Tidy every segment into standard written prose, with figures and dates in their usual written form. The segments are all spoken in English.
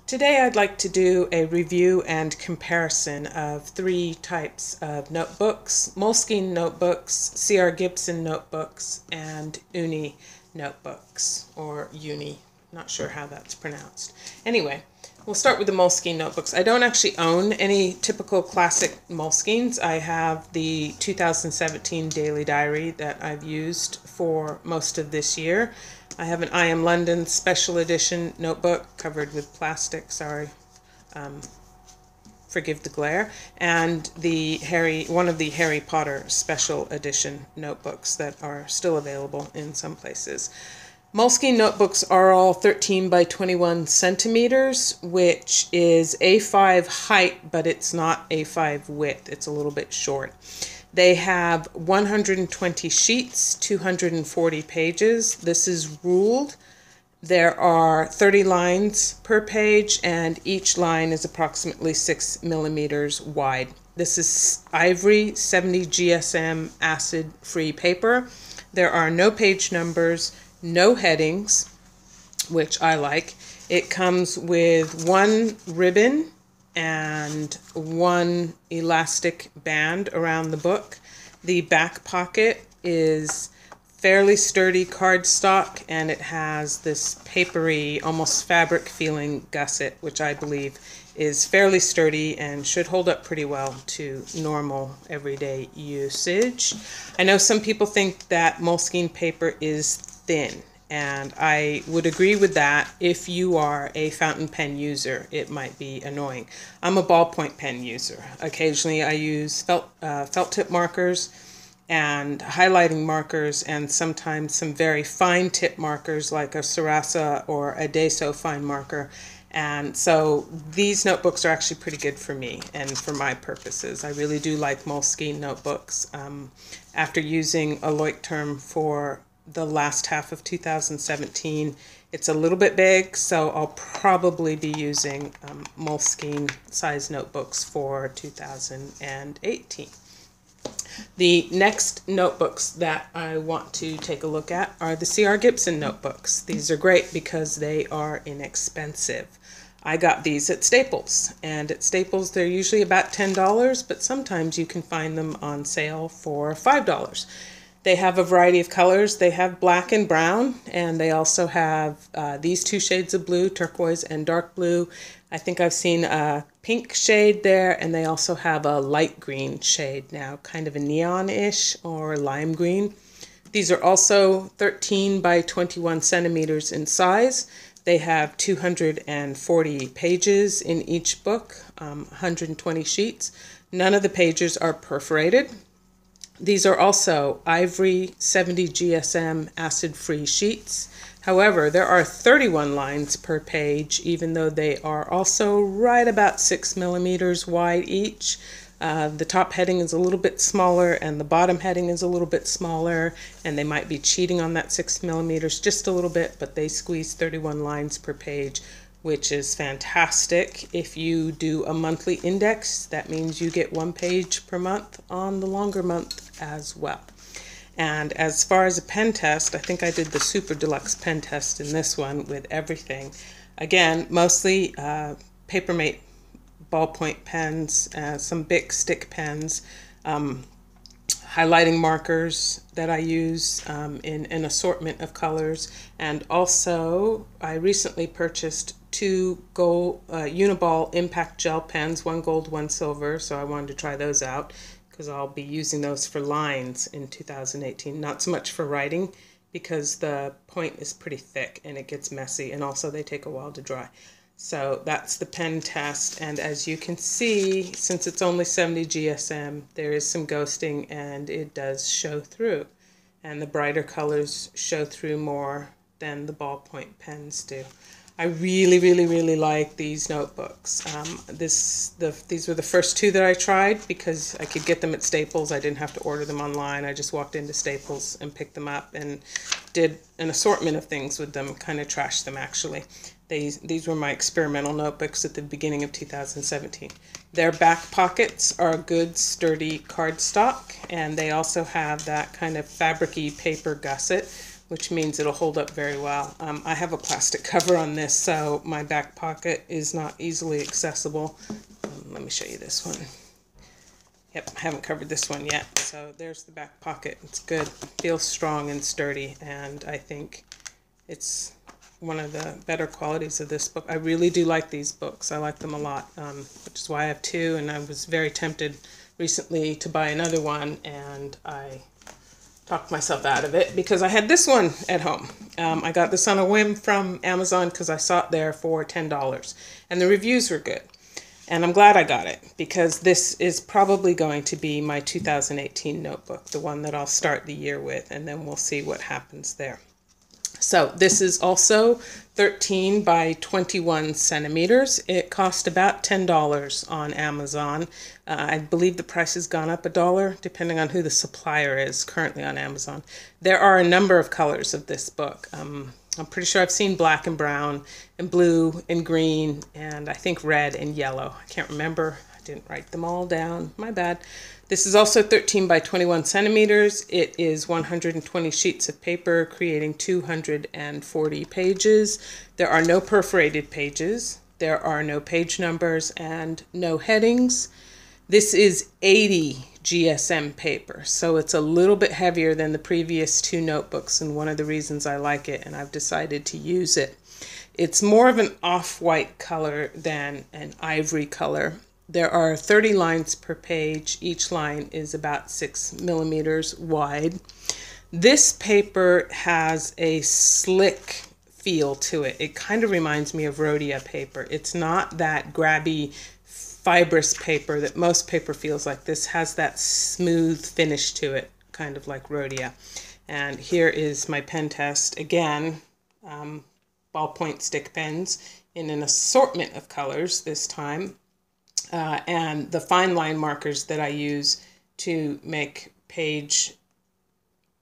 Today I'd like to do a review and comparison of three types of notebooks: Moleskine notebooks, C.R. Gibson notebooks, and Unni notebooks, or Uni, not sure how that's pronounced. Anyway, we'll start with the Moleskine notebooks. I don't actually own any typical classic Moleskines. I have the 2017 daily diary that I've used for most of this year. I have an I Am London special edition notebook covered with plastic, sorry, forgive the glare, and one of the Harry Potter special edition notebooks that are still available in some places. Moleskine notebooks are all 13 by 21 centimeters, which is A5 height, but it's not A5 width. It's a little bit short. They have 120 sheets, 240 pages. This is ruled. There are 30 lines per page, and each line is approximately 6 millimeters wide. This is ivory 70 GSM acid-free paper. There are no page numbers, no headings, which I like. It comes with one ribbon and one elastic band around the book. The back pocket is fairly sturdy cardstock, and it has this papery, almost fabric feeling gusset, which I believe is fairly sturdy and should hold up pretty well to normal everyday usage. I know some people think that Moleskine paper is thin, and I would agree with that. If you are a fountain pen user, it might be annoying. I'm a ballpoint pen user. Occasionally I use felt tip markers and highlighting markers, and sometimes some very fine tip markers like a Sarasa or a Deso fine marker. And so these notebooks are actually pretty good for me and for my purposes. I really do like Moleskine notebooks. After using a Leuchtturm for the last half of 2017, it's a little bit big, so I'll probably be using Moleskine size notebooks for 2018. The next notebooks that I want to take a look at are the C.R. Gibson notebooks. These are great because they are inexpensive. I got these at Staples, and at Staples they're usually about $10, but sometimes you can find them on sale for $5. They have a variety of colors. They have black and brown, and they also have these two shades of blue, turquoise and dark blue. I think I've seen a pink shade there, and they also have a light green shade now, kind of a neon-ish or lime green. These are also 13 by 21 centimeters in size. They have 240 pages in each book, 120 sheets. None of the pages are perforated. These are also ivory 70 GSM acid-free sheets. However, there are 31 lines per page, even though they are also right about 6 millimeters wide each. The top heading is a little bit smaller, and the bottom heading is a little bit smaller, and they might be cheating on that 6 millimeters just a little bit, but they squeeze 31 lines per page, which is fantastic. If you do a monthly index, that means you get one page per month on the longer month as well. And as far as a pen test, I think I did the Super Deluxe pen test in this one with everything. Again, mostly Papermate ballpoint pens, some Bic stick pens, highlighting markers that I use in an assortment of colors. And also, I recently purchased two gold Uniball impact gel pens, one gold, one silver, so I wanted to try those out because I'll be using those for lines in 2018. Not so much for writing because the point is pretty thick and it gets messy, and also they take a while to dry. So that's the pen test, and as you can see, since it's only 70 GSM, there is some ghosting and it does show through. And the brighter colors show through more than the ballpoint pens do. I really, really, really like these notebooks. These were the first two that I tried because I could get them at Staples. I didn't have to order them online. I just walked into Staples and picked them up and did an assortment of things with them, kind of trashed them actually. These were my experimental notebooks at the beginning of 2017. Their back pockets are good, sturdy cardstock, and they also have that kind of fabric-y paper gusset, which means it'll hold up very well. I have a plastic cover on this, so my back pocket is not easily accessible. Let me show you this one. Yep, I haven't covered this one yet. So there's the back pocket. It's good. Feels strong and sturdy, and I think it's one of the better qualities of this book. I really do like these books. I like them a lot, which is why I have two, and I was very tempted recently to buy another one, and I talked myself out of it because I had this one at home. I got this on a whim from Amazon because I saw it there for $10, and the reviews were good. And I'm glad I got it because this is probably going to be my 2018 notebook, the one that I'll start the year with, and then we'll see what happens there. So this is also 13 by 21 centimeters. It cost about $10 on Amazon. I believe the price has gone up $1 depending on who the supplier is currently on Amazon. There are a number of colors of this book. I'm pretty sure I've seen black and brown and blue and green and I think red and yellow. I can't remember. I didn't write them all down. My bad. This is also 13 by 21 centimeters. It is 120 sheets of paper, creating 240 pages. There are no perforated pages. There are no page numbers and no headings. This is 80 GSM paper, so it's a little bit heavier than the previous two notebooks, and one of the reasons I like it, and I've decided to use it. It's more of an off-white color than an ivory color. There are 30 lines per page. Each line is about 6 millimeters wide. This paper has a slick feel to it. It kind of reminds me of Rhodia paper. It's not that grabby, fibrous paper that most paper feels like. This has that smooth finish to it, kind of like Rhodia. And here is my pen test. Again, ballpoint stick pens in an assortment of colors this time. And the fine line markers that I use to make page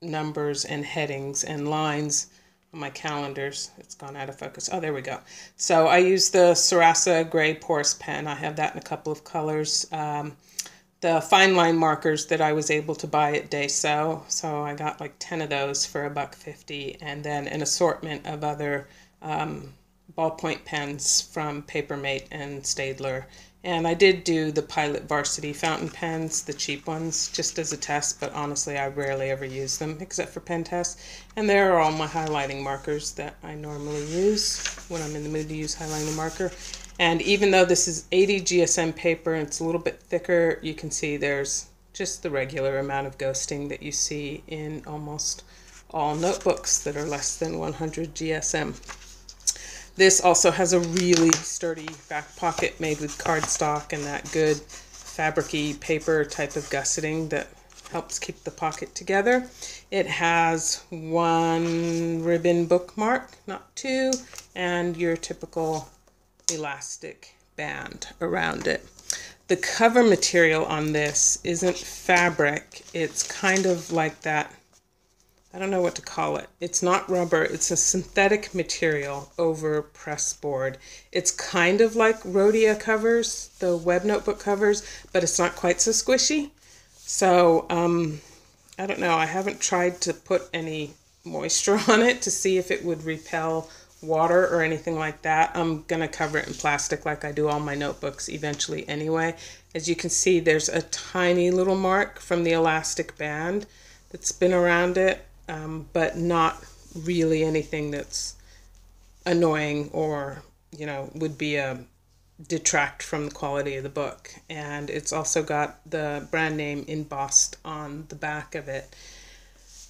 numbers and headings and lines on my calendars. It's gone out of focus. Oh, there we go. So I use the Sarasa Gray Porous pen. I have that in a couple of colors. The fine line markers that I was able to buy at Daiso. So I got like 10 of those for $1.50, and then an assortment of other ballpoint pens from Papermate and Staedtler. And I did do the Pilot Varsity fountain pens, the cheap ones, just as a test, but honestly I rarely ever use them except for pen tests. And there are all my highlighting markers that I normally use when I'm in the mood to use highlighting marker. And even though this is 80 GSM paper and it's a little bit thicker, you can see there's just the regular amount of ghosting that you see in almost all notebooks that are less than 100 GSM. This also has a really sturdy back pocket made with cardstock and that good fabric-y paper type of gusseting that helps keep the pocket together. It has one ribbon bookmark, not two, and your typical elastic band around it. The cover material on this isn't fabric. It's kind of like that, I don't know what to call it. It's not rubber. It's a synthetic material over press board. It's kind of like Rhodia covers, the web notebook covers, but it's not quite so squishy. So I don't know. I haven't tried to put any moisture on it to see if it would repel water or anything like that. I'm going to cover it in plastic like I do all my notebooks eventually anyway. As you can see, there's a tiny little mark from the elastic band that's been around it. But not really anything that's annoying or, you know, would be a detract from the quality of the book. And it's also got the brand name embossed on the back of it.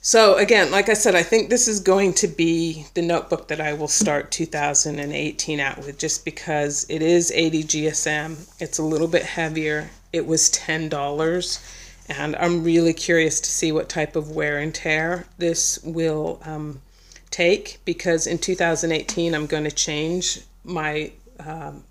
So again, like I said, I think this is going to be the notebook that I will start 2018 out with, just because it is 80 GSM. It's a little bit heavier. It was $10. And I'm really curious to see what type of wear and tear this will take, because in 2018 I'm going to change my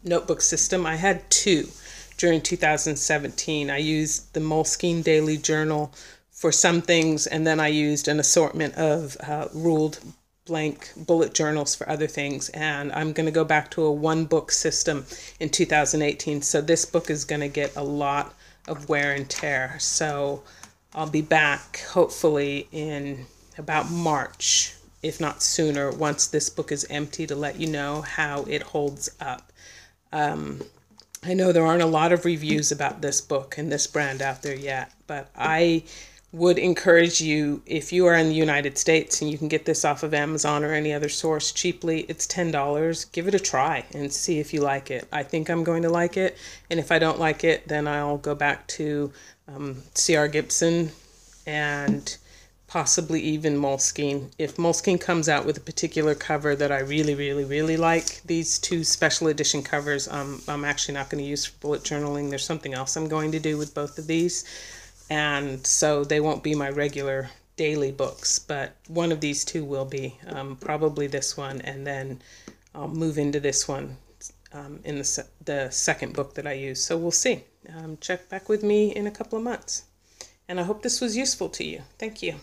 notebook system. I had two during 2017. I used the Moleskine Daily Journal for some things, and then I used an assortment of ruled blank bullet journals for other things. And I'm going to go back to a one book system in 2018. So this book is going to get a lot of wear and tear. So I'll be back hopefully in about March if not sooner, once this book is empty, to let you know how it holds up. I know there aren't a lot of reviews about this book and this brand out there yet, but I would encourage you, if you are in the United States and you can get this off of Amazon or any other source cheaply, it's $10. Give it a try and see if you like it. I think I'm going to like it, and if I don't like it, then I'll go back to C.R. Gibson and possibly even Moleskine. If Moleskine comes out with a particular cover that I really, really, really like, these two special edition covers, I'm actually not going to use for bullet journaling. There's something else I'm going to do with both of these, and so they won't be my regular daily books, but one of these two will be, probably this one, and then I'll move into this one in the second book that I use. So we'll see. Check back with me in a couple of months. And I hope this was useful to you. Thank you.